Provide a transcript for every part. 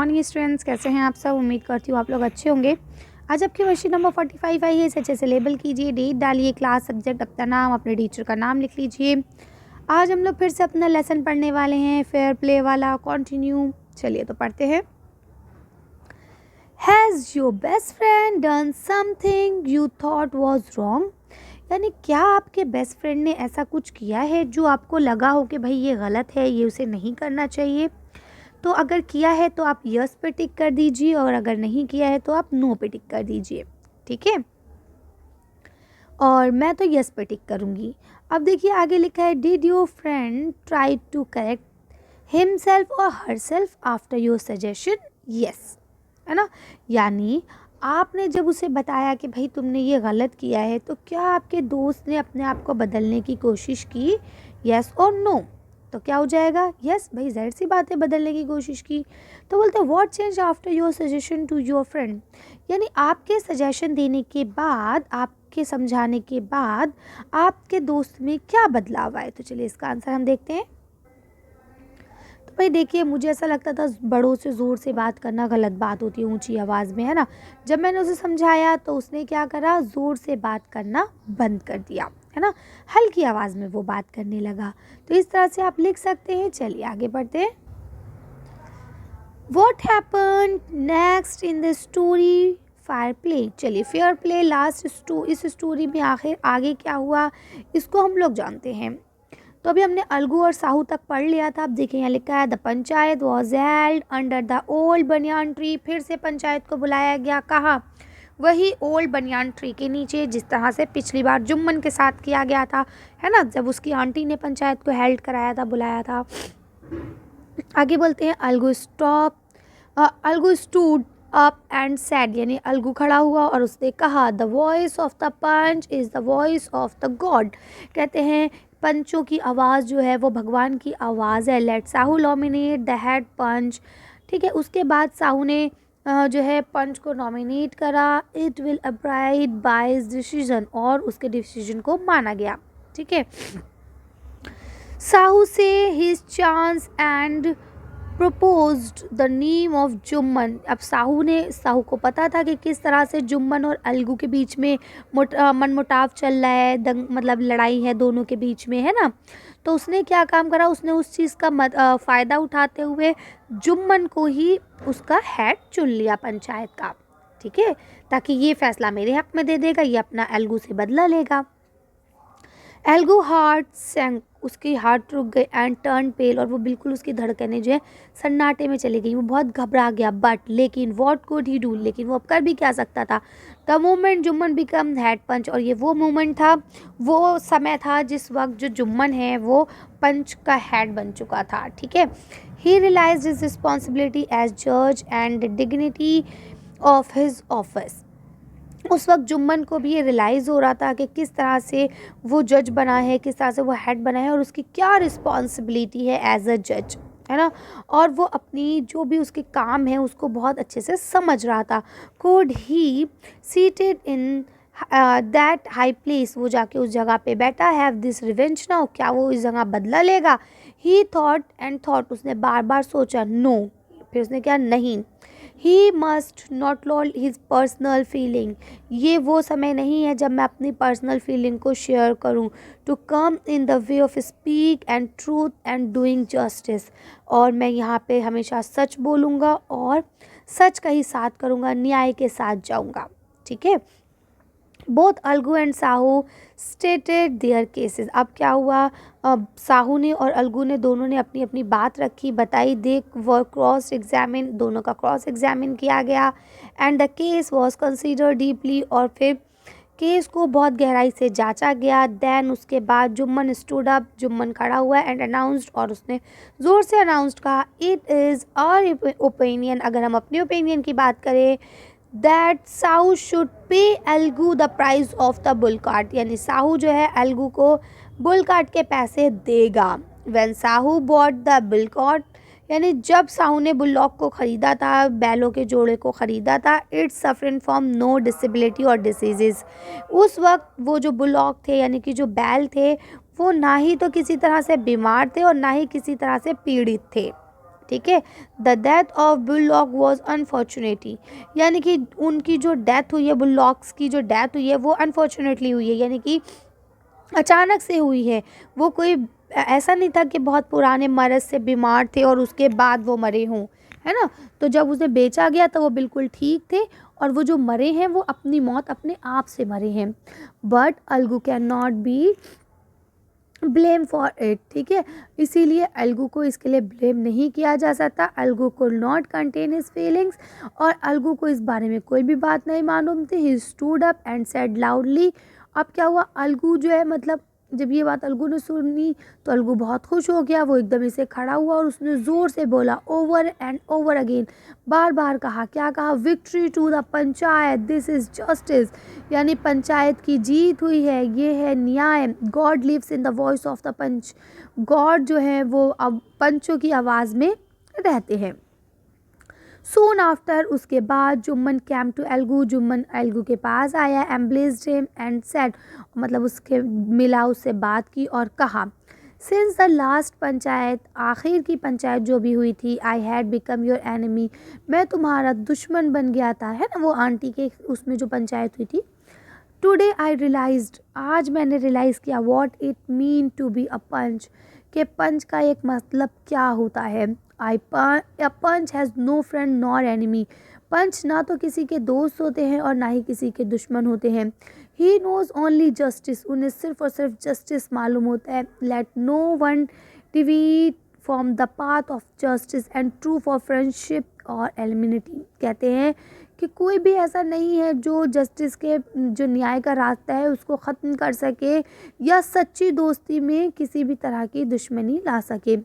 Morning students, कैसे हैं आप सब। उम्मीद करती हूँ आप लोग अच्छे होंगे। आज आपकी वर्कशीट नंबर 45 आई है। इसे अच्छे से लेबल कीजिए, डेट डालिए, क्लास, सब्जेक्ट, अपना नाम, अपने टीचर का नाम लिख लीजिए। आज हम लोग फिर से अपना लेसन पढ़ने वाले हैं, फेयर प्ले वाला, कंटिन्यू। चलिए तो पढ़ते हैं। Has your best friend done something you thought was wrong. यानी क्या आपके बेस्ट फ्रेंड ने ऐसा कुछ किया है जो आपको लगा हो कि भाई ये गलत है, ये उसे नहीं करना चाहिए। तो अगर किया है तो आप यस पे टिक कर दीजिए, और अगर नहीं किया है तो आप नो पे टिक कर दीजिए। ठीक है, और मैं तो यस पे टिक करूँगी। अब देखिए आगे लिखा है, did your friend try to correct himself और herself after your suggestion. Yes, है ना। यानी आपने जब उसे बताया कि भाई तुमने ये गलत किया है, तो क्या आपके दोस्त ने अपने आप को बदलने की कोशिश की, यस और नो। तो क्या हो जाएगा, यस भाई, जाहिर सी बात है बदलने की कोशिश की। तो बोलते हैं what change after your suggestion to your friend. यानी आपके सजेशन देने के बाद, आपके समझाने के बाद आपके दोस्त में क्या बदलाव आए। तो चलिए इसका आंसर हम देखते हैं। तो भाई देखिए, मुझे ऐसा लगता था बड़ों से ज़ोर से बात करना गलत बात होती है, ऊंची आवाज़ में, है ना। जब मैंने उसे समझाया तो उसने क्या करा, ज़ोर से बात करना बंद कर दिया, है ना। हल्की आवाज़ में वो बात करने लगा। तो इस तरह से आप लिख सकते हैं। चलिए आगे बढ़ते हैं। What happen next in the story fire play. चलिए फेयर प्ले लास्ट इस स्टोरी में आखिर आगे क्या हुआ, इसको हम लोग जानते हैं। तो अभी हमने अलगू और साहू तक पढ़ लिया था। अब देखिए यहाँ लिखा है, the panchayat was held under the old banyan tree. फिर से पंचायत को बुलाया गया, कहाँ, वही ओल्ड बनियान ट्री के नीचे, जिस तरह से पिछली बार जुम्मन के साथ किया गया था, है ना, जब उसकी आंटी ने पंचायत को हेल्ड कराया था, बुलाया था। आगे बोलते हैं, Algu stood up and said. यानी अलगू खड़ा हुआ और उसने कहा, the voice of the panch is the voice of the god. कहते हैं पंचों की आवाज़ जो है वो भगवान की आवाज़ है। Let Sahu nominate the head panch. ठीक है, उसके बाद साहू ने जो है पंच को नॉमिनेट करा। It will abide by his decision, और उसके डिसीजन को माना गया। ठीक है, साहू से his chance and proposed the name of Jumman. अब साहू को पता था कि किस तरह से जुम्मन और अलगू के बीच में मनमुटाव चल रहा है, मतलब लड़ाई है दोनों के बीच में, है ना। तो उसने क्या काम करा, उसने उस चीज़ का फ़ायदा उठाते हुए जुम्मन को ही उसका हेड चुन लिया पंचायत का। ठीक है, ताकि ये फैसला मेरे हक में दे देगा, ये अपना अलगू से बदला लेगा। एल्गो हार्ट सैंक, उसकी हार्ट रुक गई एंड टर्न पेल, और वो बिल्कुल उसकी धड़कनें जो है सन्नाटे में चली गई, वो बहुत घबरा गया। बट लेकिन व्हाट कुड ही डू, लेकिन वो अब कर भी क्या सकता था। The moment Jumman become head panch, और ये वो मोमेंट था, वो समय था जिस वक्त जो जुम्मन है वो पंच का हेड बन चुका था। ठीक है, ही रियलाइज्ड हिज रिस्पॉन्सिबिलिटी एज जज and the dignity of his office. उस वक्त जुम्मन को भी ये रियलाइज़ हो रहा था कि किस तरह से वो जज बना है, किस तरह से वो हेड बना है, और उसकी क्या रिस्पॉन्सिबिलिटी है एज अ जज, है ना। और वो अपनी जो भी उसके काम है उसको बहुत अच्छे से समझ रहा था। Could he seated in that high place, वो जाके उस जगह पे बैठा, हैव दिस रिवेंज नाउ, क्या वो इस जगह बदला लेगा। ही थॉट एंड थॉट, उसने बार बार सोचा, नो, फिर उसने क्या, नहीं। He must not loll his personal feeling, ये वो समय नहीं है जब मैं अपनी पर्सनल फीलिंग को शेयर करूं। To come in the way of speak and truth and doing justice, और मैं यहाँ पे हमेशा सच बोलूँगा और सच का ही साथ करूँगा, न्याय के साथ जाऊँगा। ठीक है, both Algu and Sahu stated their cases. अब क्या हुआ, साहू ने और अलगू ने दोनों ने अपनी अपनी बात रखी, बताई। दे वर क्रॉस एग्जामिन, दोनों का क्रॉस एग्जामिन किया गया। And the case was consider deeply, और फिर केस को बहुत गहराई से जांचा गया। देन उसके बाद जुम्मन स्टूड अप, जुम्मन खड़ा हुआ एंड अनाउंस्ड, और उसने ज़ोर से अनाउंस्ड कहा, इट इज़ आवर ओपिनियन, अगर हम अपनी ओपिनियन की बात करें, that Sahu should pay Algu the price of the bull cart. यानी साहू जो है अलगू को बुल कार्ट के पैसे देगा। When Sahu bought the bull cart, यानी जब साहू ने बुलॉक को ख़रीदा था, बैलों के जोड़े को ख़रीदा था, it's suffering from no disability और डिसीजेस। उस वक्त वो जो बुलॉक थे, यानी कि जो बैल थे, वो ना ही तो किसी तरह से बीमार थे और ना ही किसी तरह से पीड़ित थे। ठीक है। The death of bullock was unfortunately, यानी कि उनकी जो डेथ हुई है, बुलॉक्स की जो डेथ हुई है वो अनफॉर्चुनेटली हुई है, यानी कि अचानक से हुई है। वो कोई ऐसा नहीं था कि बहुत पुराने मर्ज़ से बीमार थे और उसके बाद वो मरे हों, है ना। तो जब उसे बेचा गया तो वो बिल्कुल ठीक थे, और वो जो मरे हैं वो अपनी मौत अपने आप से मरे हैं। But Algu can not be blame for it, ठीक है। इसीलिए अलगू को इसके लिए ब्लेम नहीं किया जा सकता। अलगू को नॉट कंटेन हिज फीलिंग्स, और अलगू को इस बारे में कोई भी बात नहीं मालूम थी। He stood up and said loudly. अब क्या हुआ, अलगू जो है, मतलब जब ये बात अलगू ने सुनी तो अलगू बहुत खुश हो गया। वो एकदम से खड़ा हुआ और उसने ज़ोर से बोला, ओवर एंड ओवर अगेन, बार बार कहा। क्या कहा, victory to the panchayat, this is justice, यानी पंचायत की जीत हुई है, ये है न्याय। God lives in the voice of the panch, god जो है वो अब पंचों की आवाज़ में रहते हैं। सून आफ्टर, उसके बाद जुम्मन कैम टू एल्गू, जुम्मन एल्गू के पास आया। एम्ब्लेस्ड हिम एंड सेड, मतलब उसके मिला, उससे बात की और कहा, सिंस द लास्ट पंचायत, आखिर की पंचायत जो भी हुई थी, I had become your enemy, मैं तुम्हारा दुश्मन बन गया था, है ना, वो आंटी के उसमें जो पंचायत हुई थी। टुडे आई रियलाइज्ड, आज मैंने रियलाइज़ किया, what it mean to be a panch, के पंच का एक मतलब क्या होता है। A panch has no friend nor enemy, पंच ना तो किसी के दोस्त होते हैं और ना ही किसी के दुश्मन होते हैं। ही नोज़ ओनली जस्टिस, उन्हें सिर्फ और सिर्फ जस्टिस मालूम होता है। Let no one deviate from the path of justice and true for friendship और एलिमिनिटी, कहते हैं कि कोई भी ऐसा नहीं है जो जस्टिस के, जो न्याय का रास्ता है उसको ख़त्म कर सके या सच्ची दोस्ती में किसी भी तरह की दुश्मनी ला सके,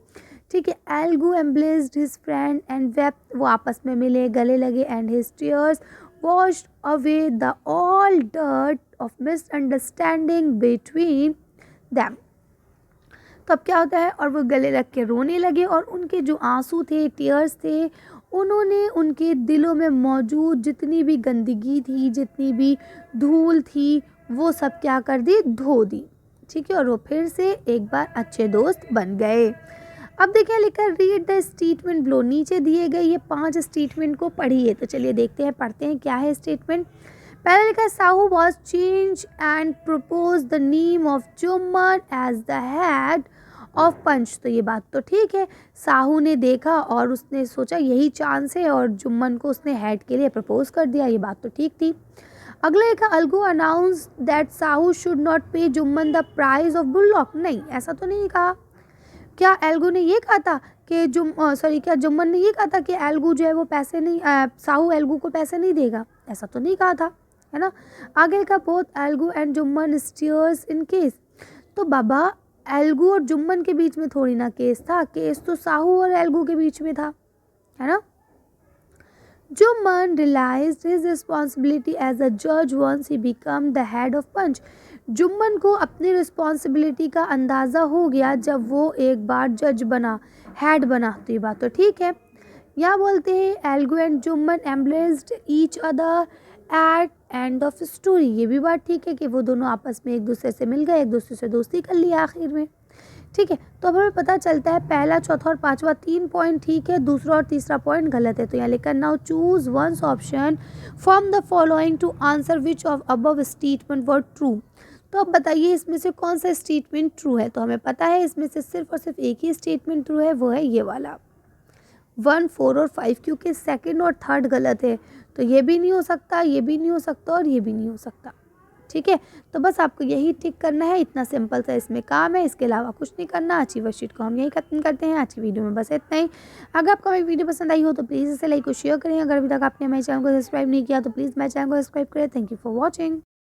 ठीक है। एल्गू एम्ब्लेस्ड हिज फ्रेंड एंड वेप्ट, वो आपस में मिले, गले लगे, and his tears washed away the all dirt of misunderstanding between them. तो अब क्या होता है, और वो गले लग के रोने लगे, और उनके जो आंसू थे, टीयर्स थे, उन्होंने उनके दिलों में मौजूद जितनी भी गंदगी थी, जितनी भी धूल थी, वो सब क्या कर दी, धो दी, ठीक है। और वो फिर से एक बार अच्छे दोस्त बन गए। अब देखिए लिखा, रीड द स्टेटमेंट बिलो, नीचे दिए गए ये 5 स्टेटमेंट को पढ़िए। तो चलिए देखते हैं, पढ़ते हैं क्या है स्टेटमेंट। पहले लिखा, Sahu was change and propose the name of Jumman as the head of panch. तो ये बात तो ठीक है, साहू ने देखा और उसने सोचा यही चांस है, और जुम्मन को उसने हेड के लिए प्रपोज कर दिया, ये बात तो ठीक थी। अगला लिखा, Algu announce that Sahu should not pay Jumman the price of bullock. नहीं, ऐसा तो नहीं कहा। क्या एल्गू ने ये कहा था कि क्या जुम्मन ने ये कहा था कि एल्गू जो है वो पैसे नहीं, साहू एल्गू को पैसे नहीं देगा, ऐसा तो नहीं कहा था, है ना। आगे का, both Algu and Jumman steers in case. तो बाबा, एल्गू और जुम्मन के बीच में थोड़ी ना केस था, केस तो साहू और एल्गू के बीच में था, है ना। Jumman realized his responsibility as a judge once he became the head of पंच। जुम्मन को अपनी रिस्पॉन्सिबिलिटी का अंदाज़ा हो गया जब वो एक बार जज बना, हेड बना, तो ये बात तो ठीक है। यहाँ बोलते हैं, Algu and Jumman embraced each other at end of story. ये भी बात ठीक है कि वो दोनों आपस में एक दूसरे से मिल गए, एक दूसरे से दोस्ती कर ली आखिर में, ठीक है। तो अब हमें पता चलता है पहला, चौथा और पांचवा 3 पॉइंट ठीक है, दूसरा और तीसरा पॉइंट गलत है। तो यहाँ लिखा, now choose one's option from the following to answer which of above statement were true. तो अब बताइए इसमें से कौन सा स्टेटमेंट ट्रू है। तो हमें पता है इसमें से सिर्फ और सिर्फ एक ही स्टेटमेंट ट्रू है, वो है ये वाला 1, 4 और 5, क्योंकि सेकंड और थर्ड गलत है। तो ये भी नहीं हो सकता, ये भी नहीं हो सकता, और ये भी नहीं हो सकता, ठीक है। तो बस आपको यही टिक करना है, इतना सिंपल सा इसमें काम है, इसके अलावा कुछ नहीं करना। आज की वर्कशीट को हम यही खत्म करते हैं। आज की वीडियो में बस इतना ही। अगर आपको मेरी वीडियो पसंद आई हो तो प्लीज़ इसे लाइक और शेयर करें। अगर अभी तक आपने मेरे चैनल को सब्सक्राइब नहीं किया तो प्लीज़ मेरे चैनल को सब्सक्राइब करें। Thank you for watching.